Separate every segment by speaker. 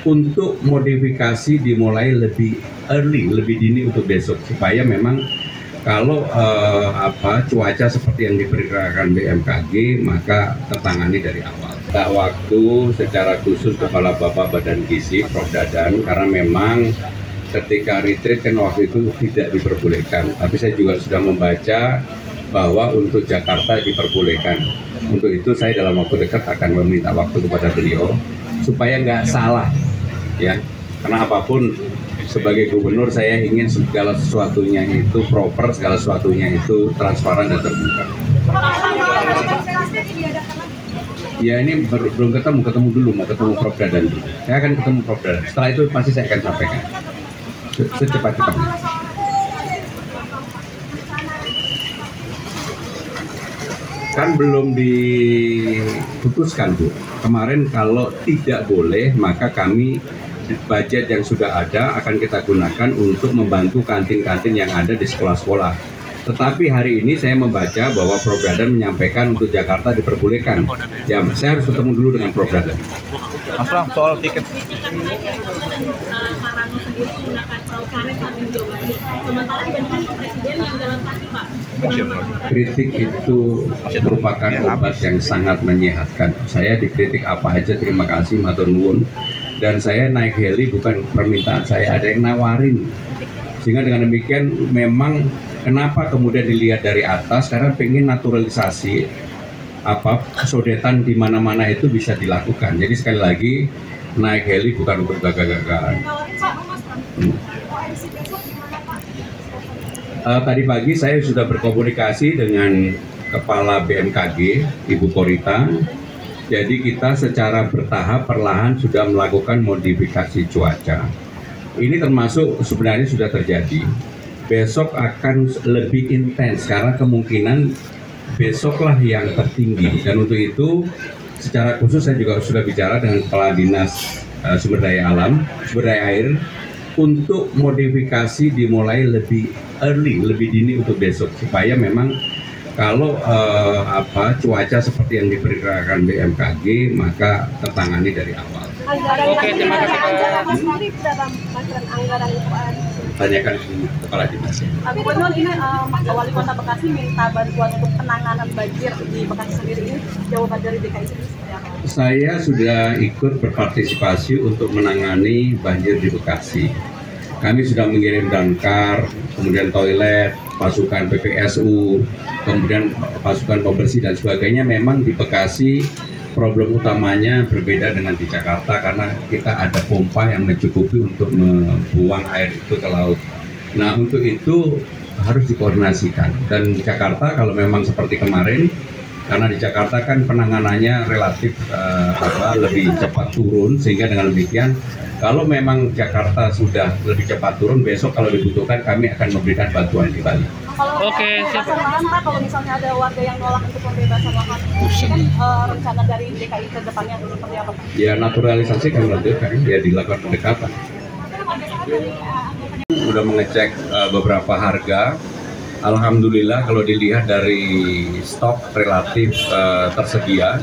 Speaker 1: untuk modifikasi dimulai lebih early, lebih dini untuk besok supaya memang kalau cuaca seperti yang diperkirakan BMKG maka tertangani dari awal. Tak waktu secara khusus Kepala Bapak Badan Gizi Prof Dadan karena memang ketika retreat kan waktu itu tidak diperbolehkan. Tapi saya juga sudah membaca bahwa untuk Jakarta diperbolehkan. Untuk itu saya dalam waktu dekat akan meminta waktu kepada beliau supaya nggak salah, ya. Karena apapun sebagai gubernur saya ingin segala sesuatunya itu proper, segala sesuatunya itu transparan dan terbuka. Ya ini belum ketemu dulu, mau ketemu Prof Dadan dulu. Saya akan ketemu Prof Dadan. Setelah itu pasti saya akan sampaikan secepat-cepatnya. Kan belum diputuskan Bu. Kemarin kalau tidak boleh maka kami budget yang sudah ada akan kita gunakan untuk membantu kantin-kantin yang ada di sekolah-sekolah. Tetapi hari ini saya membaca bahwa Prof Dadan menyampaikan untuk Jakarta diperbolehkan. Ya, saya harus ketemu dulu dengan Prof Dadan.
Speaker 2: Mas Pram, soal tiket.
Speaker 1: Kritik itu merupakan obat yang sangat menyehatkan. Saya dikritik apa aja terima kasih, matur nuwun. Dan saya naik heli bukan permintaan saya, ada yang nawarin. Sehingga dengan demikian memang kenapa kemudian dilihat dari atas karena pengen naturalisasi sodetan di mana-mana itu bisa dilakukan. Jadi sekali lagi naik heli bukan untuk gagah-gagahan. Tadi pagi saya sudah berkomunikasi dengan Kepala BMKG Ibu Korita. Jadi kita secara bertahap perlahan sudah melakukan modifikasi cuaca. Ini termasuk sebenarnya sudah terjadi. Besok akan lebih intens karena kemungkinan besoklah yang tertinggi. Dan untuk itu secara khusus saya juga sudah bicara dengan Kepala Dinas Sumber Daya Air untuk modifikasi dimulai lebih early, lebih dini untuk besok supaya memang kalau cuaca seperti yang diperkirakan BMKG maka tertangani dari awal.
Speaker 2: Oke, terima kasih Pak.
Speaker 1: Tanyakan Kepala Dinas.
Speaker 3: Gubernur, ini Wali Kota Bekasi minta bantuan untuk penanganan banjir di Bekasi sendiri, ini jawaban dari DKI sendiri seperti apa?
Speaker 1: Saya sudah ikut berpartisipasi untuk menangani banjir di Bekasi. Kami sudah mengirim damkar, kemudian toilet, pasukan PPSU, kemudian pasukan pembersih dan sebagainya. Memang di Bekasi problem utamanya berbeda dengan di Jakarta karena kita ada pompa yang mencukupi untuk membuang air itu ke laut. Nah untuk itu harus dikoordinasikan. Dan di Jakarta kalau memang seperti kemarin, karena di Jakarta kan penanganannya relatif lebih cepat turun, sehingga dengan demikian kalau memang Jakarta sudah lebih cepat turun, besok kalau dibutuhkan kami akan memberikan bantuan di Bali.
Speaker 3: Oke, siap. Kalau misalnya ada warga yang nolak untuk pembebasan lahan, ini kan rencana dari DKI ke depannya seperti apa?
Speaker 1: Ya naturalisasi kan melanjutkan, ya dilakukan pendekatan. Sudah mengecek beberapa harga. Alhamdulillah kalau dilihat dari stok relatif tersedia.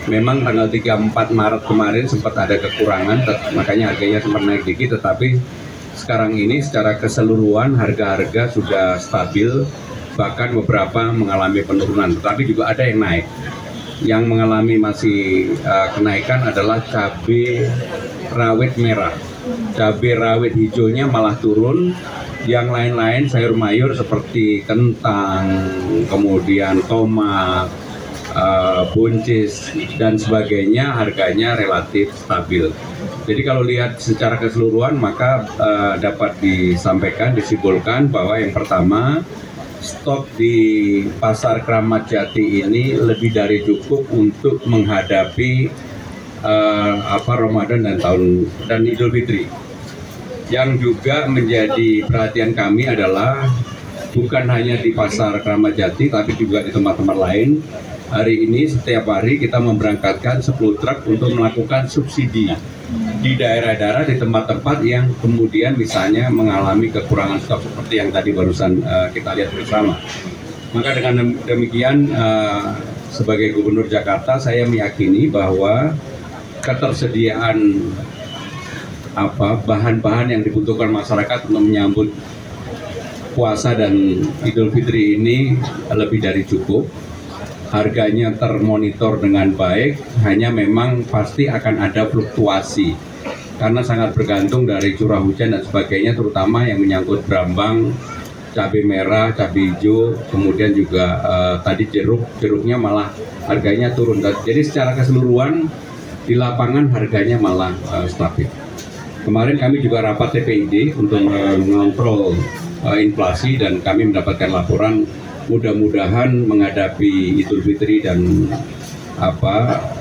Speaker 1: Memang tanggal 34 Maret kemarin sempat ada kekurangan, makanya harganya sempat naik dikit, tetapi sekarang ini secara keseluruhan harga-harga sudah stabil, bahkan beberapa mengalami penurunan, tetapi juga ada yang naik. Yang mengalami masih kenaikan adalah cabai rawit merah. Cabai rawit hijaunya malah turun, yang lain-lain sayur mayur seperti kentang, kemudian tomat, buncis dan sebagainya harganya relatif stabil. Jadi kalau lihat secara keseluruhan maka dapat disimpulkan bahwa yang pertama, stok di pasar Kramat Jati ini lebih dari cukup untuk menghadapi Ramadan dan Idul Fitri. Yang juga menjadi perhatian kami adalah bukan hanya di pasar Kramat Jati tapi juga di tempat-tempat lain. Hari ini setiap hari kita memberangkatkan 10 truk untuk melakukan subsidi di daerah-daerah, di tempat-tempat yang kemudian misalnya mengalami kekurangan stok seperti yang tadi barusan kita lihat bersama. Maka dengan demikian sebagai Gubernur Jakarta saya meyakini bahwa ketersediaan bahan-bahan yang dibutuhkan masyarakat untuk menyambut puasa dan Idul Fitri ini lebih dari cukup. Harganya termonitor dengan baik, hanya memang pasti akan ada fluktuasi karena sangat bergantung dari curah hujan dan sebagainya, terutama yang menyangkut brambang, cabai merah, cabai hijau, kemudian juga tadi jeruknya malah harganya turun. Jadi secara keseluruhan di lapangan harganya malah stabil. Kemarin kami juga rapat TPID untuk mengontrol inflasi dan kami mendapatkan laporan mudah-mudahan menghadapi Idul Fitri dan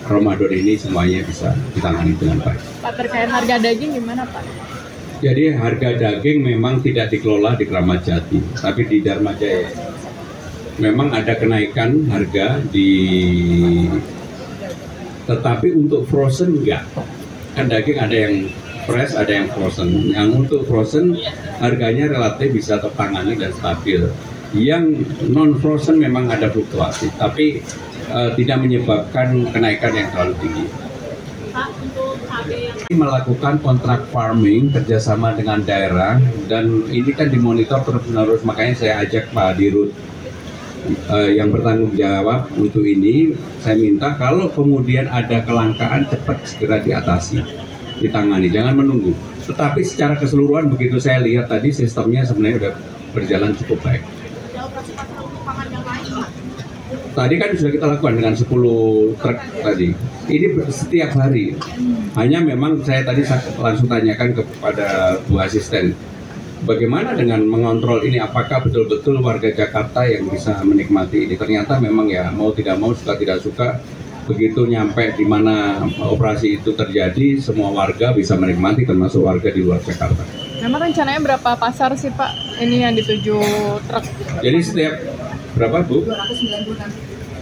Speaker 1: Ramadan ini semuanya bisa ditangani dengan baik.
Speaker 4: Pak, terkait harga daging gimana Pak?
Speaker 1: Jadi harga daging memang tidak dikelola di Kramat Jati, tapi di Dharma Jaya. Memang ada kenaikan harga tetapi untuk frozen enggak. Kan daging ada yang fresh, ada yang frozen. Yang untuk frozen harganya relatif bisa tertangani dan stabil. Yang non frozen memang ada fluktuasi, tapi tidak menyebabkan kenaikan yang terlalu tinggi. Melakukan kontrak farming kerjasama dengan daerah dan ini kan dimonitor terus-menerus, makanya saya ajak Pak Dirut yang bertanggung jawab untuk ini. Saya minta kalau kemudian ada kelangkaan cepat segera diatasi, ditangani, jangan menunggu. Tetapi secara keseluruhan begitu saya lihat tadi sistemnya sebenarnya sudah berjalan cukup baik. Tadi kan sudah kita lakukan dengan 10 truk tadi. Ini setiap hari. Hanya memang saya tadi langsung tanyakan kepada Bu Asisten, bagaimana dengan mengontrol ini? Apakah betul-betul warga Jakarta yang bisa menikmati ini? Ternyata memang ya mau tidak mau, suka tidak suka, begitu nyampe di mana operasi itu terjadi, semua warga bisa menikmati, termasuk warga di luar Jakarta.
Speaker 4: Memang rencananya berapa pasar sih Pak ini yang dituju truk?
Speaker 1: Jadi setiap berapa Bu?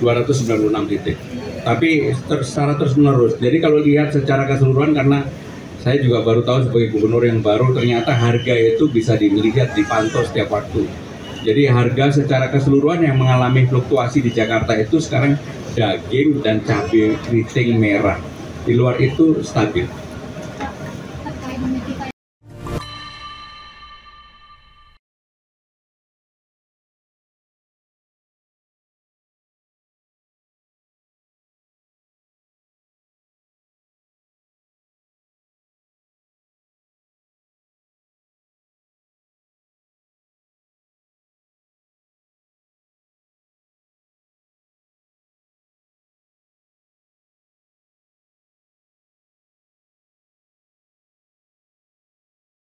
Speaker 1: 296 titik. Tapi secara terus-menerus. Jadi kalau lihat secara keseluruhan, karena saya juga baru tahu sebagai gubernur yang baru, ternyata harga itu bisa dilihat, dipantau setiap waktu. Jadi harga secara keseluruhan yang mengalami fluktuasi di Jakarta itu sekarang daging dan cabai keriting merah. Di luar itu stabil.